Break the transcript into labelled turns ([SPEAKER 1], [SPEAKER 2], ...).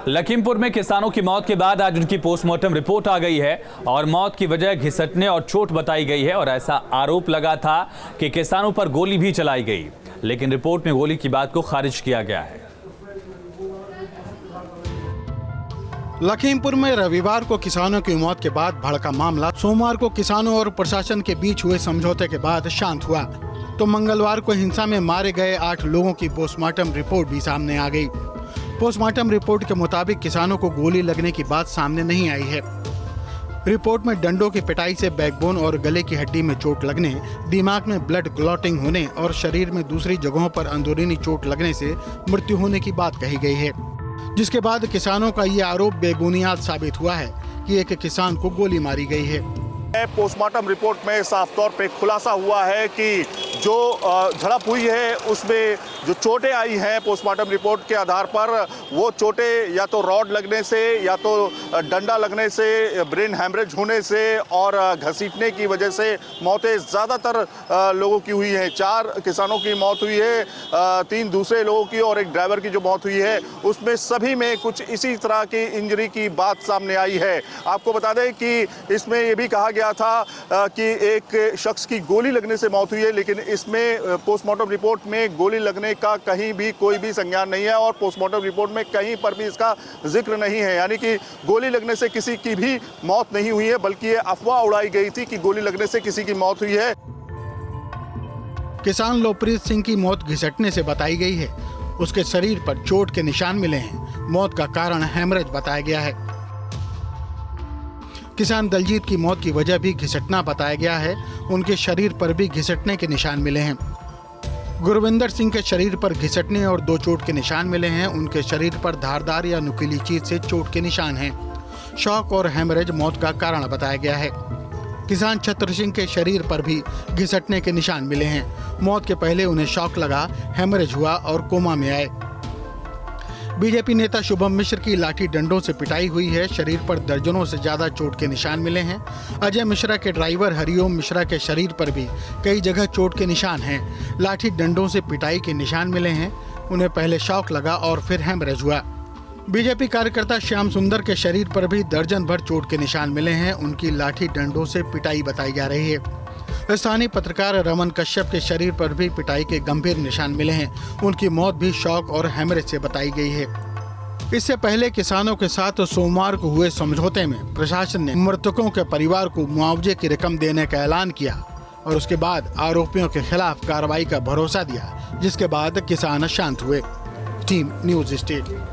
[SPEAKER 1] लखीमपुर में किसानों की मौत के बाद आज उनकी पोस्टमार्टम रिपोर्ट आ गई है और मौत की वजह घिसटने और चोट बताई गई है और ऐसा आरोप लगा था कि किसानों पर गोली भी चलाई गई, लेकिन रिपोर्ट में गोली की बात को खारिज किया गया है।
[SPEAKER 2] लखीमपुर में रविवार को किसानों की मौत के बाद भड़का मामला सोमवार को किसानों और प्रशासन के बीच हुए समझौते के बाद शांत हुआ, तो मंगलवार को हिंसा में मारे गए 8 लोगों की पोस्टमार्टम रिपोर्ट भी सामने आ गई। पोस्टमार्टम रिपोर्ट के मुताबिक किसानों को गोली लगने की बात सामने नहीं आई है। रिपोर्ट में डंडों की पिटाई से बैकबोन और गले की हड्डी में चोट लगने, दिमाग में ब्लड क्लॉटिंग होने और शरीर में दूसरी जगहों पर अंदरूनी चोट लगने से मृत्यु होने की बात कही गई है, जिसके बाद किसानों का ये आरोप बेबुनियाद साबित हुआ है कि एक किसान को गोली मारी गई है।
[SPEAKER 3] पोस्टमार्टम रिपोर्ट में साफ तौर पे खुलासा हुआ है कि जो झड़प हुई है उसमें जो चोटें आई हैं पोस्टमार्टम रिपोर्ट के आधार पर, वो चोटें या तो रॉड लगने से या तो डंडा लगने से, ब्रेन हैमरेज होने से और घसीटने की वजह से मौतें ज़्यादातर लोगों की हुई हैं। 4 किसानों की मौत हुई है, 3 दूसरे लोगों की और एक ड्राइवर की जो मौत हुई है उसमें सभी में कुछ इसी तरह की इंजरी की बात सामने आई है। आपको बता दें कि इसमें ये भी कहा गया था कि एक शख्स की गोली लगने से मौत हुई है, लेकिन इसमें पोस्टमार्टम रिपोर्ट में गोली लगने का कहीं भी कोई भी संज्ञान नहीं है और पोस्टमार्टम रिपोर्ट में कहीं पर भी इसका जिक्र नहीं है, यानी कि गोली लगने से किसी की भी मौत नहीं हुई है, बल्कि ये अफवाह उड़ाई गई थी कि गोली लगने से किसी की मौत हुई है।
[SPEAKER 2] किसान लोकप्रीत सिंह की मौत घिसटने से बताई गई है। उसके शरीर पर चोट के निशान मिले हैं। मौत का कारण हेमरेज बताया गया है। किसान दलजीत की मौत की वजह भी घिसटना बताया गया है। उनके शरीर पर भी घिसटने के निशान मिले हैं। गुरविंदर सिंह के शरीर पर घिसटने और 2 चोट के निशान मिले हैं। उनके शरीर पर धारदार या नुकीली चीज से चोट के निशान हैं। शॉक और हेमरेज मौत का कारण बताया गया है। किसान छत्र सिंह के शरीर पर भी घिसटने के निशान मिले हैं। मौत के पहले उन्हें शॉक लगा, हेमरेज हुआ और कोमा में आए। बीजेपी नेता शुभम मिश्र की लाठी डंडों से पिटाई हुई है। शरीर पर दर्जनों से ज्यादा चोट के निशान मिले हैं। अजय मिश्रा के ड्राइवर हरिओम मिश्रा के शरीर पर भी कई जगह चोट के निशान हैं। लाठी डंडों से पिटाई के निशान मिले हैं। उन्हें पहले शॉक लगा और फिर हेमरेज हुआ। बीजेपी कार्यकर्ता श्याम सुंदर के शरीर पर भी दर्जन भर चोट के निशान मिले हैं। उनकी लाठी डंडों से पिटाई बताई जा रही है। स्थानीय पत्रकार रमन कश्यप के शरीर पर भी पिटाई के गंभीर निशान मिले हैं। उनकी मौत भी शॉक और हेमरेज से बताई गई है। इससे पहले किसानों के साथ सोमवार को हुए समझौते में प्रशासन ने मृतकों के परिवार को मुआवजे की रकम देने का ऐलान किया और उसके बाद आरोपियों के खिलाफ कार्रवाई का भरोसा दिया, जिसके बाद किसान शांत हुए। Team news state.